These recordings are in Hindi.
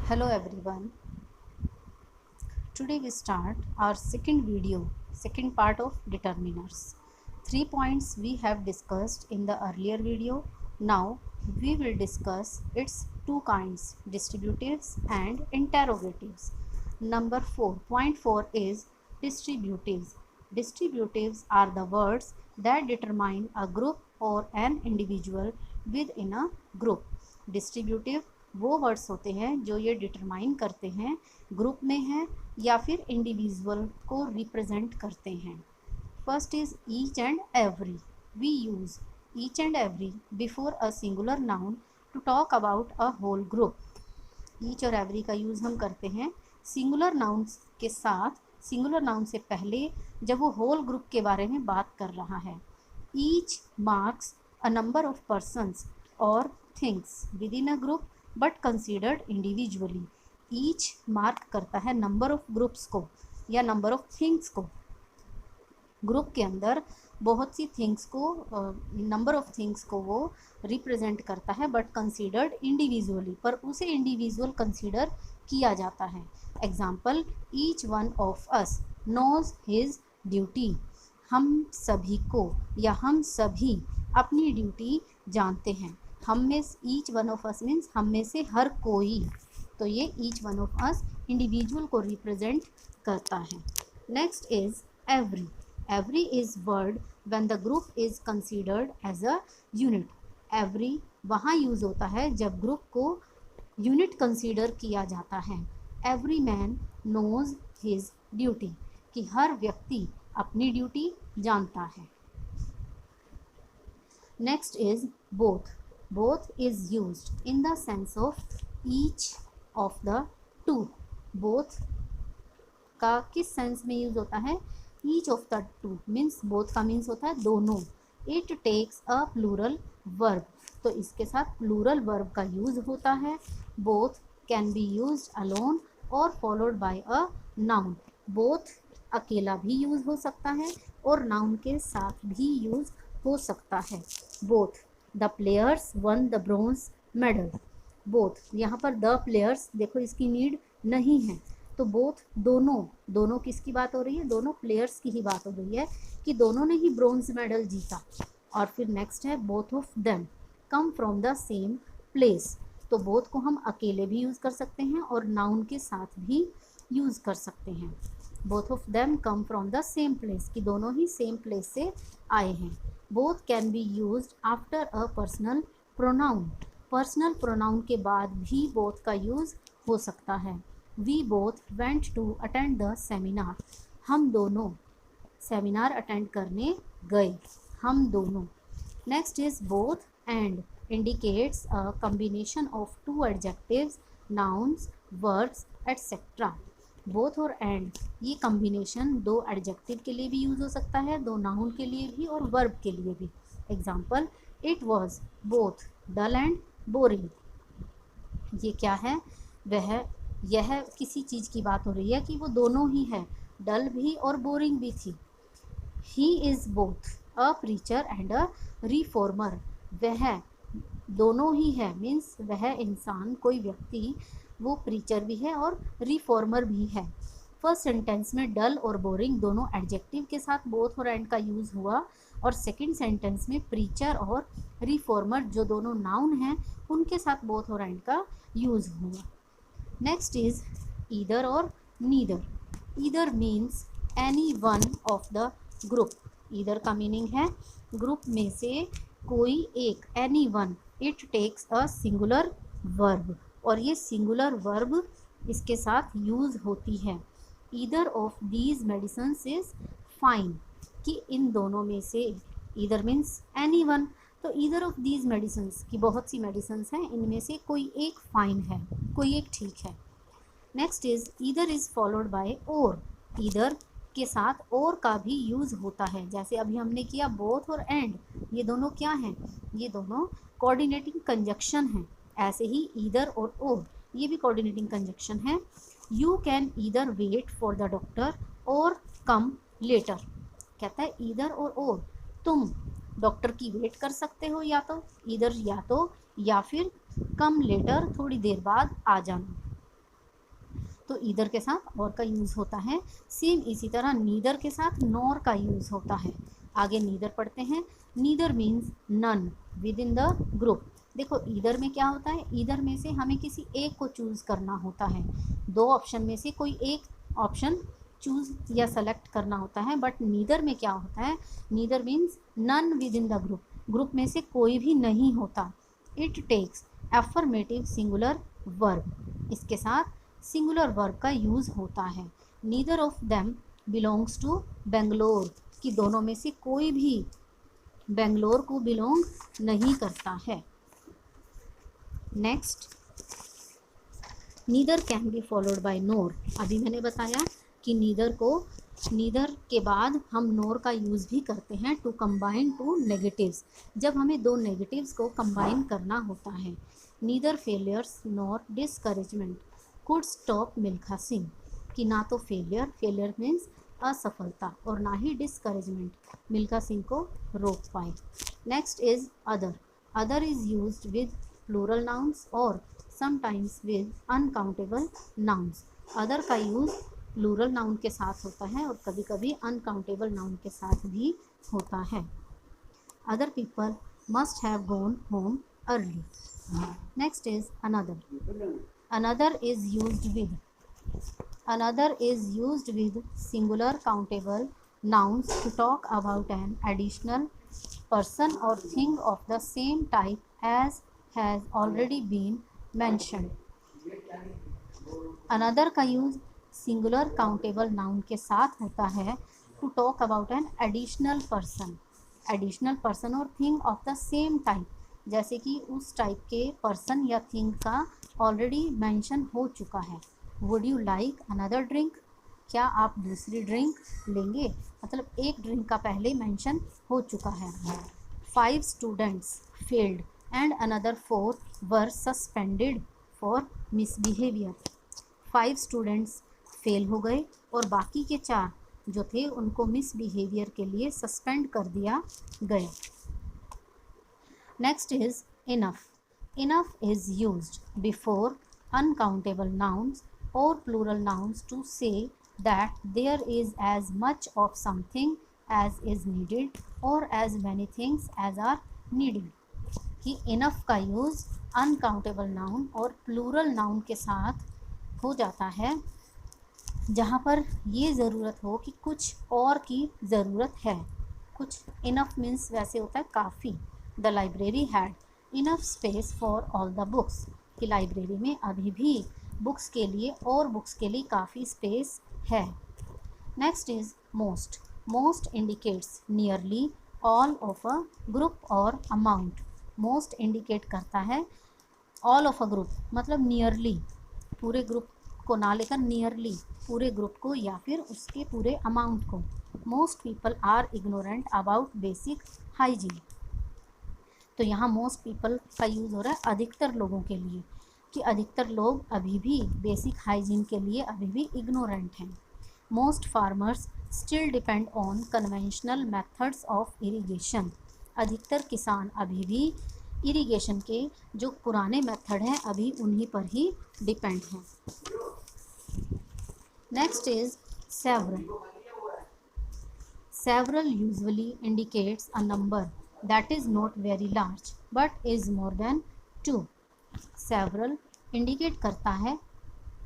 Hello everyone. Today we start our second part of determiners. 3 points we have discussed in the earlier video. Now we will discuss its two kinds, distributives and interrogatives. Number 4.4 is distributives. Distributives are the words that determine a group or an individual within a group. Distributive वो वर्ड्स होते हैं जो ये डिटरमाइन करते हैं ग्रुप में है या फिर इंडिविजुअल को रिप्रेजेंट करते हैं. First is each and every. We use each and every before a singular noun to talk about a whole group. Each और एवरी का यूज़ हम करते हैं सिंगुलर नाउन्स के साथ, सिंगुलर नाउन से पहले जब वो होल ग्रुप के बारे में बात कर रहा है. Each marks a number of persons और things within a group but considered individually. Each mark करता है नंबर ऑफ ग्रुप्स को या नंबर ऑफ थिंग्स को. ग्रुप के अंदर बहुत सी थिंग्स को, नंबर ऑफ थिंग्स को वो रिप्रेजेंट करता है बट कंसिडर्ड इंडिविजुअली, पर उसे इंडिविजुअल कंसिडर किया जाता है. Example, each one of us knows his duty. हम सभी को या हम सभी अपनी ड्यूटी जानते हैं. हम में each one of us means हम में से हर कोई, तो ये each one of us individual को रिप्रेजेंट करता है. Next is every. Every is word when the group is considered as a unit. Every वहाँ यूज़ होता है जब ग्रुप को यूनिट कंसीडर किया जाता है. Every man knows his duty, कि हर व्यक्ति अपनी ड्यूटी जानता है. Next is both. Both is used in the sense of each of the two. Both का किस सेंस में यूज होता है? Each of the two means both का मीन्स होता है दोनों. It takes a plural verb, तो इसके साथ प्लूरल वर्ब का यूज होता है. Both can be used alone और followed by a noun. Both अकेला भी यूज हो सकता है और नाउन के साथ भी यूज हो सकता है. Both the players one the bronze medal. Both, यहाँ पर द प्लेयर्स देखो इसकी नीड नहीं है, तो बोथ दोनों, दोनों किसकी बात हो रही है? दोनों प्लेयर्स की ही बात हो रही है कि दोनों ने ही ब्रॉन्ज मेडल जीता. और फिर नेक्स्ट है both of them come from the same place. तो बोथ को हम अकेले भी यूज़ कर सकते हैं और नाउन के साथ भी यूज़ कर सकते हैं. Both of them come from the same place, कि दोनों ही सेम प्लेस से आए हैं. Both can be used after a personal pronoun. Personal pronoun के बाद भी बोथ का यूज़ हो सकता है. We both went to attend the seminar. हम दोनों सेमिनार अटेंड करने गए. हम दोनों. Next is both and indicates a combination of two adjectives, nouns, verbs etcetera. Both और एंड ये कम्बिनेशन दो एडजेक्टिव के लिए भी यूज़ हो सकता है, दो नाउन के लिए भी और वर्ब के लिए भी. Example, it was both dull and boring. ये क्या है? यह किसी चीज़ की बात हो रही है कि वो दोनों ही है, डल भी और बोरिंग भी थी. He is both a preacher and a reformer. वह दोनों ही है मीन्स वह इंसान, कोई व्यक्ति, वो प्रीचर भी है और रिफॉर्मर भी है. फर्स्ट सेंटेंस में डल और बोरिंग दोनों एडजेक्टिव के साथ बोथ और एंड का यूज़ हुआ, और सेकंड सेंटेंस में प्रीचर और रिफॉर्मर जो दोनों नाउन हैं उनके साथ बोथ और एंड का यूज़ हुआ. नेक्स्ट इज ईदर और neither. Either means any one of the group. Either का मीनिंग है ग्रुप में से कोई एक, any one. It takes a singular verb, और ये सिंगुलर वर्ब इसके साथ यूज़ होती है. Either of these medicines is fine, कि इन दोनों में से, ईदर मीन्स एनी वन, तो ईदर ऑफ दीज मेडिसिन्स की बहुत सी मेडिसिन्स हैं, इनमें से कोई एक फाइन है, कोई एक ठीक है. Next is either is followed by और. ईदर के साथ और का भी यूज़ होता है, जैसे अभी हमने किया बोथ और एंड, ये दोनों क्या हैं? ये दोनों कोऑर्डिनेटिंग कंजक्शन हैं. ऐसे ही ईदर और ओ, ये भी कोऑर्डिनेटिंग कंजक्शन है. You can either wait for the doctor or come letter. कहता है ईदर और ओ, तुम डॉक्टर की वेट कर सकते हो या तो ईदर, या तो, या फिर कम लेटर, थोड़ी देर बाद आ जाना. तो ईदर के साथ और का यूज़ होता है। सेम इसी तरह नीदर के साथ नॉर का यूज़ होता है। आगे नीदर पढ़ते हैं। Neither means none with in the group. देखो ईदर में क्या होता है, ईदर में से हमें किसी एक को चूज़ करना होता है, दो ऑप्शन में से कोई एक ऑप्शन चूज़ या सेलेक्ट करना होता है। बट नीदर में क्या होता है, neither means none with in the group, group में से कोई भी नहीं होता। It takes affirmative singular verb, इसके साथ सिंगुलर वर्ब का यूज़ होता है। Neither of them belongs to Bangalore, कि दोनों में से कोई भी बेंगलोर को बिलोंग नहीं करता है। Next, neither can be followed by nor. अभी मैंने बताया कि नीदर के बाद हम नोर का यूज़ भी करते हैं टू कंबाइन टू नेगेटिव्स, जब हमें दो नेगेटिव्स को कंबाइन करना होता है। Neither failures nor discouragement could stop Milkha Singh, कि ना तो फेलियर मीन्स असफलता और ना ही डिस्करेजमेंट मिल्खा सिंह को रोक पाए। Next is other. Other is used with plural nouns और sometimes with uncountable nouns. Other का यूज़ प्लूरल नाउन के साथ होता है और कभी कभी अनकाउंटेबल नाउन के साथ भी होता है। Other people must have gone home early. Next is another. Another is used with singular countable nouns to talk about an additional person or thing of the same type as has already been mentioned. Another का यूज सिंगुलर काउंटेबल नाउन के साथ होता है to talk about an additional person और thing of the same type, जैसे कि उस टाइप के पर्सन या थिंग का ऑलरेडी मेंशन हो चुका है। Would you like another drink, क्या आप दूसरी ड्रिंक लेंगे, मतलब एक ड्रिंक का पहले मेंशन हो चुका है। 5 students failed and another 4 were suspended for misbehaviour. 5 students fail हो गए और बाकी के 4 जो थे उनको मिसबिहेवियर के लिए सस्पेंड कर दिया गया। Next is enough. Enough is used before uncountable nouns or plural nouns to say that there is as much of something as is needed or as many things as are needed। कि enough का यूज़ uncountable noun और plural noun के साथ हो जाता है जहाँ पर ये ज़रूरत हो कि कुछ और की ज़रूरत है। कुछ enough मीन्स वैसे होता है काफ़ी। The library had enough space for all the books, कि लाइब्रेरी में अभी भी बुक्स के लिए और बुक्स के लिए काफ़ी स्पेस है। Next is most. Most indicates nearly all of a group और अमाउंट। मोस्ट इंडिकेट करता है ऑल ऑफ अ ग्रुप, मतलब नियरली, पूरे ग्रुप को ना लेकर नियरली पूरे ग्रुप को या फिर उसके पूरे अमाउंट को। Most people are ignorant about basic hygiene. तो यहाँ मोस्ट पीपल का यूज़ हो रहा है अधिकतर लोगों के लिए, कि अधिकतर लोग अभी भी बेसिक हाइजीन के लिए अभी भी इग्नोरेंट हैं। Most farmers still depend on conventional methods of irrigation. अधिकतर किसान अभी भी इरिगेशन के जो पुराने मेथड हैं अभी उन्हीं पर ही डिपेंड हैं। Next is several. Several usually indicates a number that is not very large but is more than 2। Several indicate करता है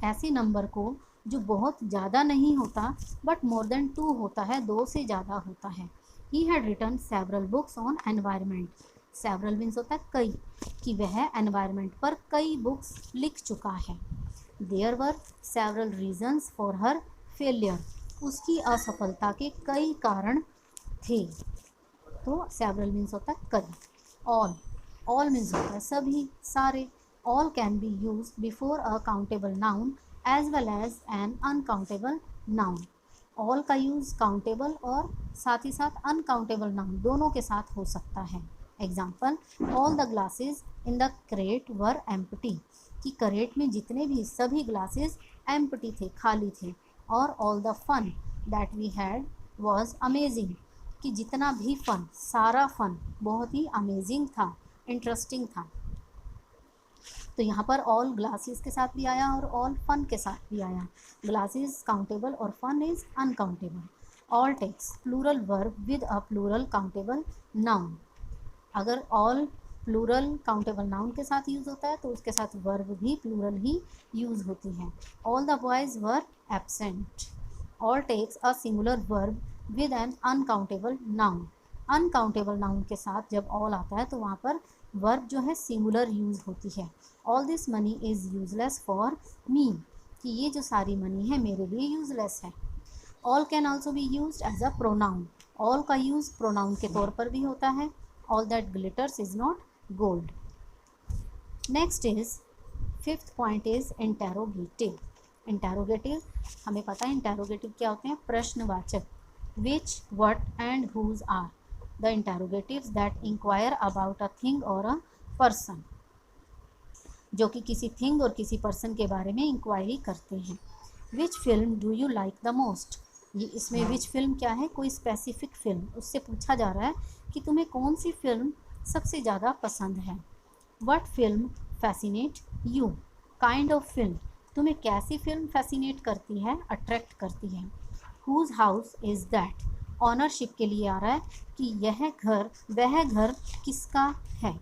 ऐसे नंबर को जो बहुत ज़्यादा नहीं होता बट मोर देन 2 होता है, 2 से ज़्यादा होता है। He had written several books on environment. Several means होता है कई, कि वह एनवायरनमेंट पर कई बुक्स लिख चुका है। There were several reasons for her failure. उसकी असफलता के कई कारण थे। तो सेवरल मीन्स होता है कई। ऑल मीन्स होता है सभी, सारे। All can be use before a countable noun as well as an uncountable noun. All का यूज़ काउंटेबल और साथ ही साथ अनकाउंटेबल नाउन दोनों के साथ हो सकता है। Example, all the glasses in the crate were empty, कि करेट में जितने भी सभी ग्लासेस एम्प्टी थे, खाली थे। और all the fun that we had was amazing, कि जितना भी फ़न, सारा फ़न बहुत ही अमेजिंग था, इंटरेस्टिंग था। तो यहाँ पर ऑल ग्लासेस के साथ भी आया और ऑल फन के साथ भी आया। ग्लासेस काउंटेबल और fun is uncountable. All takes plural verb with a plural countable noun. अगर ऑल प्लूरल काउंटेबल नाउन के साथ यूज़ होता है तो उसके साथ वर्ब भी प्लूरल ही यूज़ होती है। All the boys were absent. All takes a singular verb with an uncountable noun. Uncountable noun के साथ जब ऑल आता है तो वहाँ पर वर्ब जो है सिंगुलर यूज़ होती है। All this money is useless for me, कि ये जो सारी मनी है मेरे लिए यूजलेस है। All can also be use as a pronoun. All का यूज़ प्रोनाउन के तौर पर भी होता है। All that glitters is not gold. Next is fifth point is interrogative. Interrogative हमें पता है इंटेरोगेटिव क्या होते हैं, प्रश्नवाचक। Which, what and whose are the interrogatives that inquire about a thing और अ पर्सन, जो कि किसी थिंग और किसी पर्सन के बारे में इंक्वायरी करते हैं। Which film do you like the most, ये इसमें विच फिल्म क्या है, कोई स्पेसिफिक फिल्म, उससे पूछा जा रहा है कि तुम्हें कौन सी फिल्म सबसे ज़्यादा पसंद है। What film fascinate you, kind of film, तुम्हें कैसी फिल्म फैसिनेट करती है, अट्रैक्ट करती है। Whose house is that, ownership के लिए आ रहा है कि यह घर, वह घर किसका है।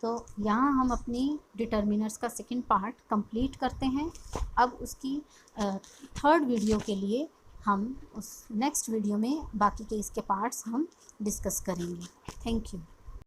तो यहाँ हम अपनी डिटर्मिनर्स का सेकंड पार्ट कंप्लीट करते हैं। अब उसकी थर्ड वीडियो के लिए हम उस नेक्स्ट वीडियो में बाकी के इसके पार्ट्स हम डिस्कस करेंगे। Thank you.